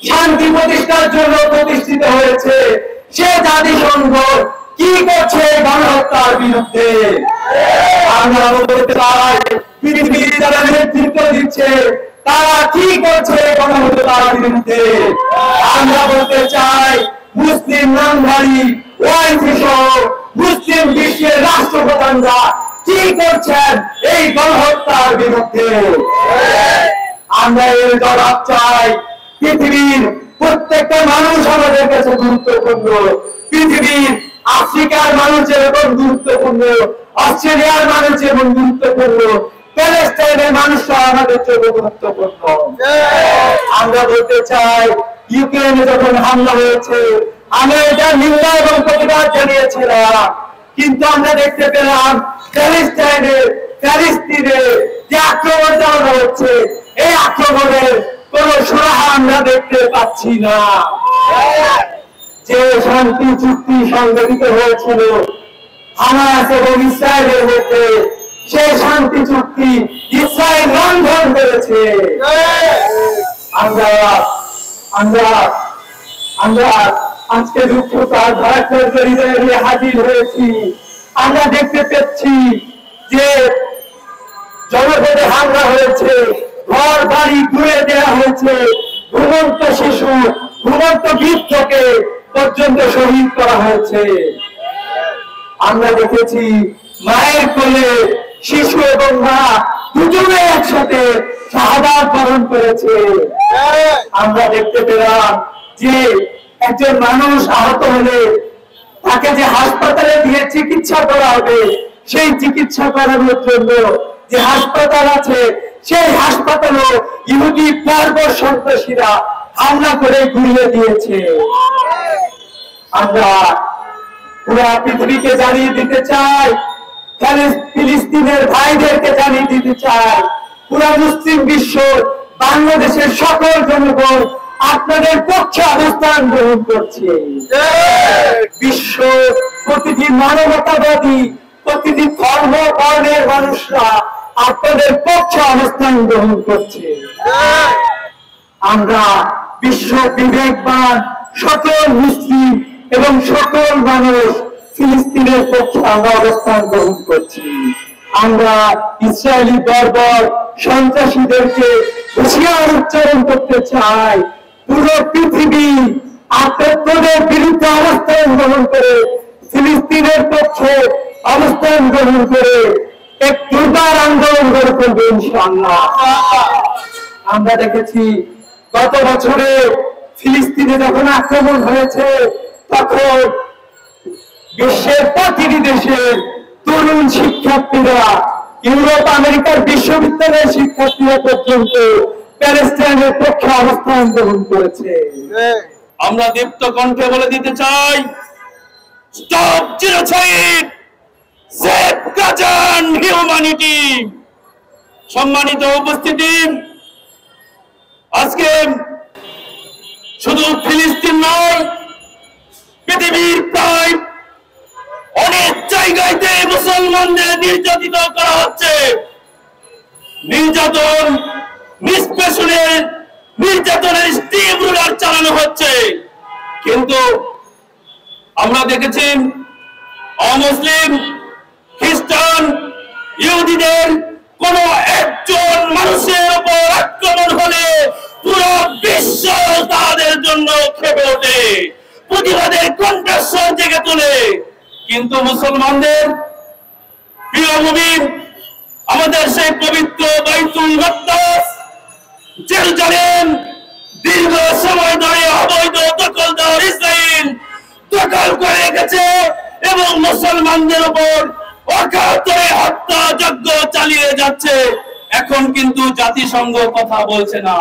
শান্তি প্রতিষ্ঠার জন্য প্রতিষ্ঠিত হয়েছে, সে জাতিসংঘ কি করছে গণহত্যার বিরুদ্ধে? আমরা বলতে চাই, পৃথিবীর যারা নেতৃত্ব দিচ্ছে তারা কি করছে গণহত্যার বিরুদ্ধে? আমরা বলতে চাই, মুসলিম নামধারী ওয়াইসি সহ মুসলিম বিশ্বের রাষ্ট্রপ্রধানরা কি করছেন এই গণহত্যার বিরুদ্ধে? আমরা এর জবাব চাই। পৃথিবীর প্রত্যেকটা মানুষ আমাদের কাছে গুরুত্বপূর্ণ। পৃথিবীর আফ্রিকার মানুষ যেরকম গুরুত্বপূর্ণ, অস্ট্রেলিয়ার মানুষ যেমন গুরুত্বপূর্ণ, প্যালেস্টাইনের মানুষরা আমাদের জন্য গুরুত্বপূর্ণ। আমরা বলতে চাই, ইউক্রেনে যখন হামলা হয়েছে আমরা এটা নিন্দা এবং প্রতিবাদ জানিয়েছিলাম, কিন্তু আমরা দেখতে পেলাম প্যালেস্তিনে যে আক্রমণ চালানো হচ্ছে, এই আক্রমণের কোন সুরাহা আমরা দেখতে পাচ্ছি না। যে শান্তি চুক্তি সংগঠিত হয়েছিল হামাস এবং ইসরায়েলের মধ্যে, সেই শান্তি চুক্তি ইসরায়েল লঙ্ঘন করেছে। আমরা আজকে দুঃখতার ভারতের হৃদয়ে হাজির হয়েছি। আমরা দেখতে পাচ্ছি যে জনপদে হামলা হয়েছে, ঘর বাড়ি ঘুরে দেওয়া হয়েছে, ঘুমন্ত শিশু ঘুমন্ত বৃদ্ধকে পর্যন্ত শহীদ করা হয়েছে। আমরা দেখেছি মায়ের কোলে শিশু এবং মা দুজনে একসাথে শাহাদাত বরণ করেছে। আমরা দেখতে পেলাম যে একজন মানুষ আহত হলে তাকে যে হাসপাতালে দিয়ে চিকিৎসা করা হবে, সেই চিকিৎসা করানোর জন্য যে হাসপাতাল আছে সেই হাসপাতালে ইহুদি বর্বর সন্ত্রাসীরা হামলা করে ঘুরিয়ে দিয়েছে। আমরা পুরা পৃথিবীকে জানিয়ে দিতে চাই, ফিলিস্তিনের ভাইদেরকে জানিয়ে দিতে চাই, পুরা মুসলিম বিশ্ব বাংলাদেশের সকল জনগণ আপনাদের পক্ষে অবস্থান গ্রহণ করছে। বিশ্ব প্রতিটি মানবতাবাদী, প্রতিটি ধর্ম বর্ণের মানুষরা আপনাদের পক্ষে অবস্থান গ্রহণ করছে। আমরা বিশ্ব বিবেকবান সকল মুসলিম এবং সকল মানুষ ফিলিস্তিনের পক্ষে আমরা অবস্থান গ্রহণ করছি। আমরা ইসরায়েলি বর্বর সন্ত্রাসীদেরকে হুঁশিয়ার উচ্চারণ করতে চাই, পুরো পৃথিবী আপনাদের বিরুদ্ধে অবস্থান গ্রহণ করে, ফিলিস্তিনের পক্ষে অবস্থান গ্রহণ করে এক দুর্বার আন্দোলন গড়ে তুলবে ইনশাআল্লাহ। আমরা দেখেছি গত বছরে ফিলিস্তিনে যখন আক্রমণ হয়েছে, তখন বিশ্বের প্রতিটি দেশের তরুণ শিক্ষার্থীরা, ইউরোপ আমেরিকার বিশ্ববিদ্যালয়ের শিক্ষার্থীরা পর্যন্ত প্যালেস্টাইনের পক্ষে অবস্থান গ্রহণ করেছে। আমরা দীপ্ত কণ্ঠে বলে দিতে চাই, stop genocide, save Gaza and humanity. সম্মানিত উপস্থিতি, আজকে শুধু ফিলিস্তিন নয়, পৃথিবীর প্রায় অনেক জায়গাতে মুসলমানদের নির্যাতিত করা হচ্ছে। নির্যাতন নিষ্পেষণের নির্যাতনের স্টিম রুলার চালানো হচ্ছে। কিন্তু আমরা দেখেছি অমুসলিম, খ্রিস্টান, ইহুদিদের কোন একজন মানুষের উপর আক্রমণ হলে পুরো বিশ্ব তাদের জন্য খেপে ওঠে, প্রতিবাদের কণ্ঠস্বর জেগে তোলে। কিন্তু মুসলমানদের প্রিয় ভূমি, আমাদের সেই পবিত্র বাইতুল মুকদ্দাস জেরুজালেম দীর্ঘ সময় ধরে অবৈধ দখলদার ইসরায়েল দখল করে রেখেছে এবং মুসলমানদের উপর অকাতরে হত্যাযজ্ঞ চালিয়ে যাচ্ছে। এখন কিন্তু জাতিসংঘ কথা বলছে না।